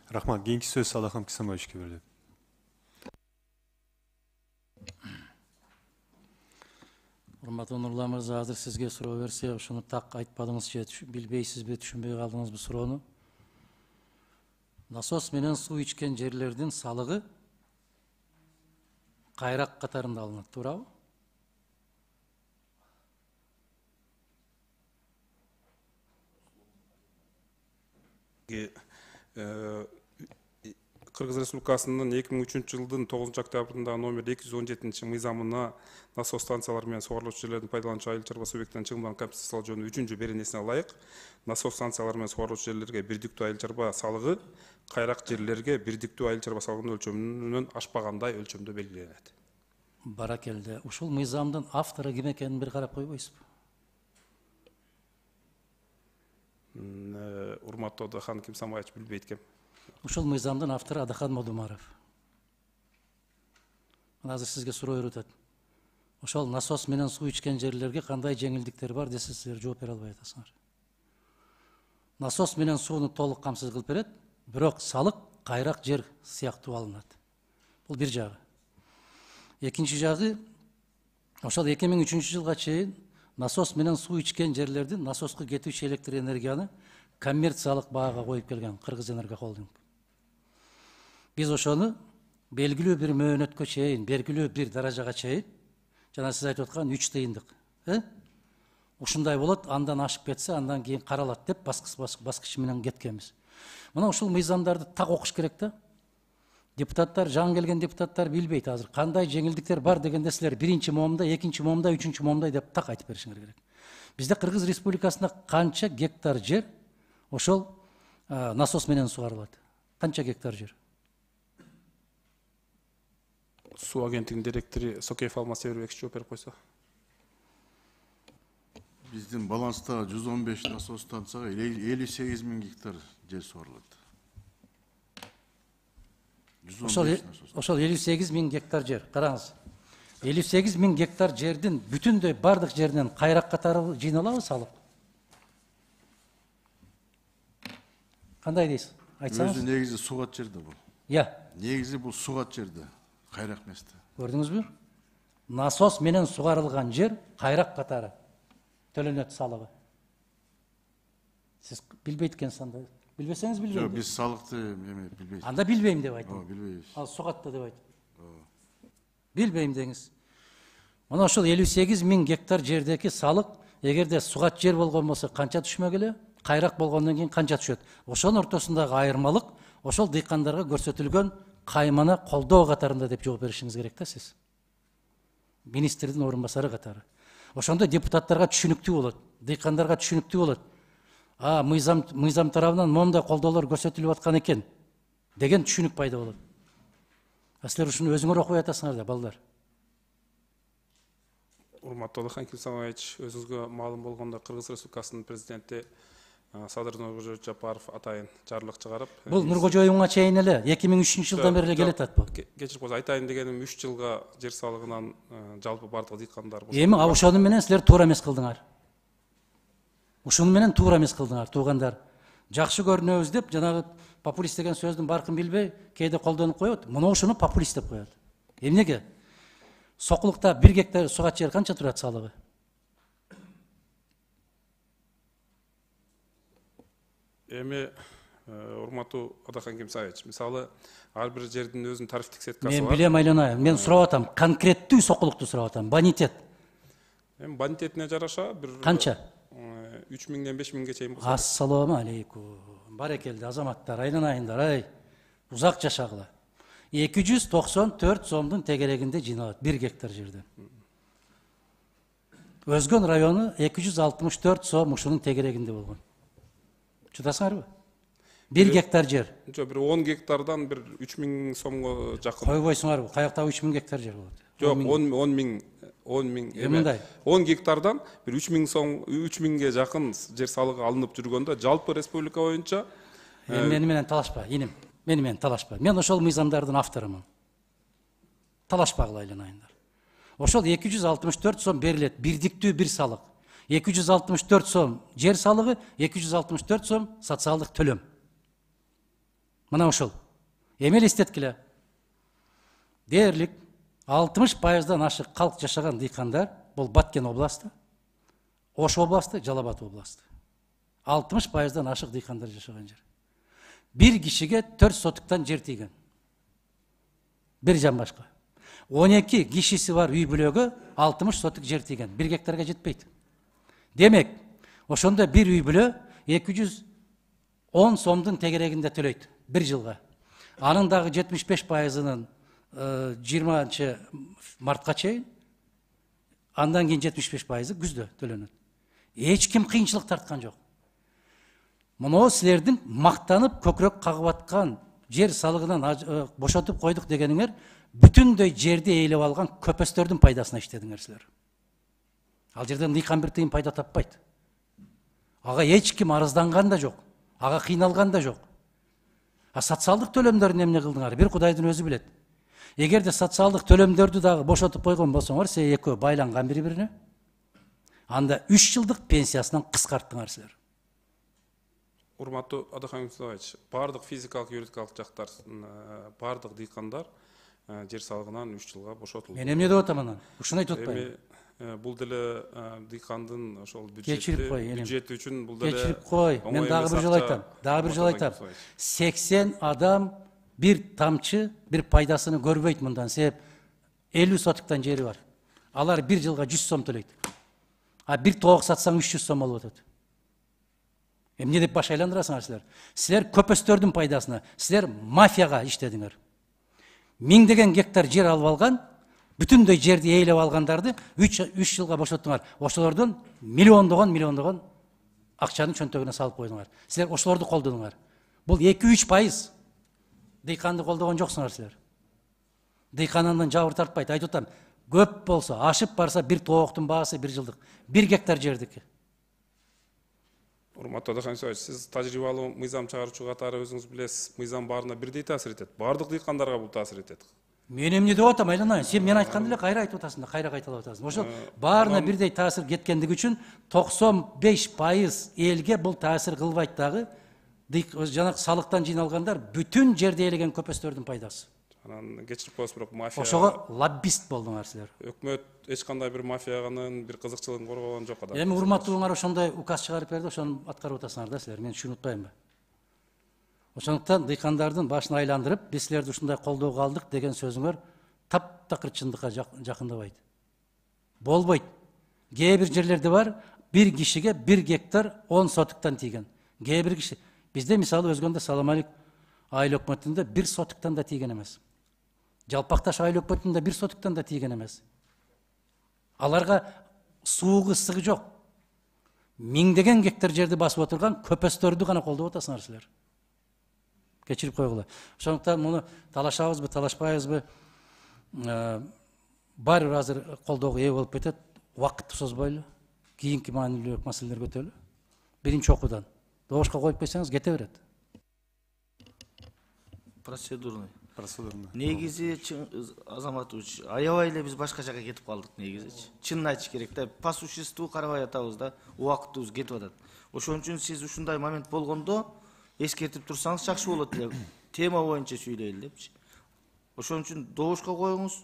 Рахмат. Кийинки сөз Салахам Кисамовичке берилет. Урматтуу Нурлан мырза, азыр сизге суроо берсе, ушуну так айтпадыңыз же, билбейсизби, түшүнбөй калдыңызбы суроону? Насос менен суу ичкен жерлердин салыгы кайрак катарында алынат, туурабы? Кыргыз Республикасынын 2003 жылдын 9 октябрында номер 217 мыйзамына насос станциялары менен сугарылуучу жерлердин пайдалануучу айыл чарба субъекттеринин чыгымдарын компенсациялоо жөнүндө 3-чү беренесине ылайык насос станциялары менен сугарылуучу жерлерге бирдиктүү айыл чарба салыгы кайрак жерлерге бирдиктүү айыл чарба салыгынын өлчөмүнөн ашпагандай өлчөмдө белгиленет. Баракелде. Ушул мыйзамдын автору ким экенин бир карап койбойсузбу? Урматтуу Адахан Кимсамович билбейт экен. Ушул мыйзамдын автору Адахан Модумаров. Азыр сизге суроо өрөтөт. Ошол насос менен суу ичкен жерлерге кандай жеңилдиктер бар десе, силер жооп бере албай атасыңар. Насос менен сууну толук камсыз кылып берет, бирок салык кайрак жер сыяктуу алынат. Бул бир жагы. Экинчи жагы, ошол 2003 жылга чейин насос менен суу ичкен жерлердин насоско кетүүчү электр энергияны коммерциялык баага коюп келген Кыргыз Энерго Холдинг. Биз ошону белгилүү бир мөөнөткө чейин, белгилүү бир даражага чейин, жана сиз айтып аткан 3 тыйындык, ушундай болот, андан ашып кетсе, андан кийин каралат деп баскыч менен кеткенбиз. Мына ушул мыйзамдарды так окуш керек да. Депутаттар, жаңы келген депутаттар билбейт азыр кандай жеңилдиктер бар дегенде силер биринчи момунда, экинчи момунда, үчүнчү момунда деп так айтып беришиңер керек. Бизде Кыргыз Республикасында канча гектар жер ошол насос менен сугарылат? Канча гектар жер? Суу агенттигинин директору Сокеев Алмаз Себербекович жооп берип койсо. Биздин баланста 115 насос станцияга 58 000 гектар жер сугарылат. Ошол 58 000 гектар жер. Караңыз. 58 000 гектар жердин бүтүндөй бардык жеринен кайрак катары жыйналабы салык? Кандай дейсиз? Айтсаңыз. Өзү негизи сугат жерде бул. Негизи бул сугат жерде, кайрак эместе. Көрдүңүзбү? Насос менен сугарылган жер кайрак катары төлөнөт салыгы. Сиз билбейт экенсиз анда. Билбесеңиз билбейм. Жок, биз салыкты билбейбиз. Анда билбейм деп айтам. Билбейбиз. Ал сугатты деп айтам. Билбейм деңиз. Мына ошол 58 000 гектар жердеки салык, эгерде сугат жер болгон болсо канча түшмөк эле? Кайрак болгондон кийин канча түшөт? Ошонун ортосундагы айырмалык ошол дыйкандарга көрсөтүлгөн кайманы колдоо катарында деп жооп беришиңиз керек да сиз. Министрдин орун басары катары. Ошондо депутаттарга түшүнүктүү болот, дыйкандарга түшүнүктүү болот. Мыйзам тарабынан момундай колдоолор көрсөтүлүп аткан экен деген түшүнүк пайда болот. Силер ушуну өзүңөр окуй атасыңар да, балдар. Урматтуу Адахан Кимсамович, өзүңүзгө маалым болгондо Кыргыз Республикасынын президенти Садыр Нуркожоевич Жапаров атайын жарлык чыгарып. Бул Нуркожоевга чейин эле 2003 жылдан бери эле келет атпы. Кечирип койсо, айтайын дегеним 3 жылга жер салыгынан жалпы бардык дыйкандар. Эми ошону менен силер туура эмес кылдыңар. Ушуну менен туура эмес кылдыңар, туугандар. Жакшы көрүнөбүз деп, жанагы популист деген сөздүн баркын билбей, кээде колдонуп коет. Мына ушуну популист деп коет. Эмнеге? Сокулукта 1 гектар сугат жер канча турат салыгы? Эми урматтуу Адахан Кимсамович, мисалы ар бир жердин өзүнүн тарифтик сеткасы бар. Мен билем, айланайын. Мен сурап атам, конкреттүү сокулукту сурап атам. Бонитет. Эми бонитетине жараша бир канча? 3000-ден 5000-ге чейин болсо. Ассаламу алейкум. Барекелди азаматтар, айланайындар, ай. Узак жашагыла. 294 сомдун тегерегинде жыйналат 1 гектар жерден. Өзгөн району 264 сом ушунун тегерегинде болгон. Чудасыңарбы? 1 гектар жер. Жок, бир 10 гектардан бир 3000 сомго жакын. Койбойсуңарбы? Каякта 3000 гектар жер болот? Жок, 10 000 10 гектардан бир 3000 сом 3000ге жакын жер салыгы алынып жүргөндө жалпы республика боюнча мени менен талашпа, иним. Мени менен талашпа. Мен ошол мыйзамдардын авторумун. Талашпагыла айланайындар. Ошол 264 сом берилет, бирдиктүү бир салык. 264 сом жер салыгы, 264 сом социалдык төлөм. Мына ошол. Эми элестеткиле. Дээрлик 60%-дан ашык калк жашаган дыйкандар бул Баткен областы, Ош областы, Жалал Абад областы. 60%-дан ашык дыйкандар жашаган жер. Bir kişiге 4 sotuktан жер тийген. Bir жан башка. 12 kişisi var үй бүлөгө 60 сотук жер тийген. 1 гектарга жетпейт. Демек, ошондо bir үй бүлө 210 сомдун тегерегинде төлөйт 1 жылга. Анын дагы 75%-ынын 20 мартка чейин, андан кийин 75%-ы күздө төлөнөт. Эч ким кыйынчылык тарткан жок. Мына силердин мактанып көкүрөк кагып аткан жер салыгынан бошотуп койдук дегениңер бүтүндөй жерди ээлеп алган көпөстөрдүн пайдасына иштедиңер силер. Ал жерден дыйкан бир тыйын пайда таппайт. Ага эч ким арызданган да жок. Ага кыйналган да жок. А социалдык төлөмдөрүн эмне кылдыңар? Бир Кудайдын өзү билет. Эгерде социалдык төлөмдөрдү дагы бошотуп койгон болсоңор, силер экөө байланган бири-бирине, анда 3 жылдык пенсиясынан кыскарттыңар силер. Урматтуу Адахан Мустафаевич, бардык физикалык, юридикалык жактар, бардык дыйкандар жер салыгынан 3 жылга бошотулду. Мен эмне деп атам анан? Ушуну айтып атпаймынбы? Бул деле дыйкандын ошол бюджети үчүн бул деле кечирип кой. Мен дагы бир жолу айтам. 80 адам bir тамчы, bir пайдасыны көрбөйт мындан. Себеп 50 сотуктан жери бар. Алар 1 жылга 100 сом төлөйт. А bir тоок сатсаң 300 сом болуп атат. Эмне деп баш айландырасыңар силер? Силер көпөстөрдүн пайдасына, силер мафияга иштедиңер. 1000 деген гектар жер алып алган, бүтүндөй жерди ээлеп алгандарды 3 жылга бошоттуңар. Ошолордун миллиондогон акчаны чөнтөгүнө салып койдуңар. Силер ошолорду колдодуңар. Бул 2-3% дыйканды колдогон жоксуңар силер. Дыйкандан жабыр тартпайт. Айтып атам, көп болсо, ашып барса bir тооктун баасы 1 жылдык. 1 гектар жердики. Урматтуу Адахан Мустафаевич, сиз тажрыйбалуу мыйзам чыгаруучу катары өзүңүз билесиз, мыйзам баарына бирдей таасир этет. Бардык дыйкандарга бул таасир этет. Мен эмне деп атам, айланайын. Сен мен айтканды эле кайра айтып атасың да, кайра кайталап атасың. Ошо баарына бирдей таасир кеткендиги үчүн 95% элге бул таасир кылбайт дагы. Жанагы салыктан жыйналгандар бүтүн жерди ээлеген көпөстөрдүн пайдасы. Анан кечирип коесуз, бирок мафия. Ошого лоббист болдуңар силер. Өкмөт эч кандай бир мафиянын бир кызыкчылыгын коргогон жок адам. Эми урматтууңар ошондой указ чыгарып берди, ошону аткарып атасыңар да силер. Мен ушуну унутпаймынбы? Ошондуктан дыйкандардын башын айландырып, биз силерди ушундай колдоого алдык деген сөзүңөр таптакыр чындыкка жакындабайт. Болбойт. Кээ бир жерлерде бар, bir кишиге 1 гектар 10 сотуктан тийген. Кээ бир киши бизде мисалы өзгөндө Саламалик айыл өкмөтүндө 1 сотуктан да тийген эмес. Жалпакташ айыл өкмөтүндө 1 сотуктан да тийген эмес. Аларга суугу ысыгы жок. 1000 гектар жерди басып отурган көпөстөрдү гана колдоп атасыңар силер. Кечирип койгула. Ошондуктан муну талашабызбы, талашпайбызбы, баары бир азыр колдоого ээ болуп кетет. Убакытты созбойлу. Кийинки маанилүү маселелер көтөрөлү. Биринчи окуудан. Добушка коюп койсоңуз кете берет. Процедурный. Негизи Азаматович, аябай эле биз башка жака кетип калдык негизичи. Чынын айтыш керек да, по существу карабай атабыз да, убакытыбыз кетип атат. Ошон үчүн сиз ушундай момент болгондо эскертип турсаңыз жакшы болот эле. Тема боюнча сүйлөйлү депчи. Ошон үчүн добушка коюңуз.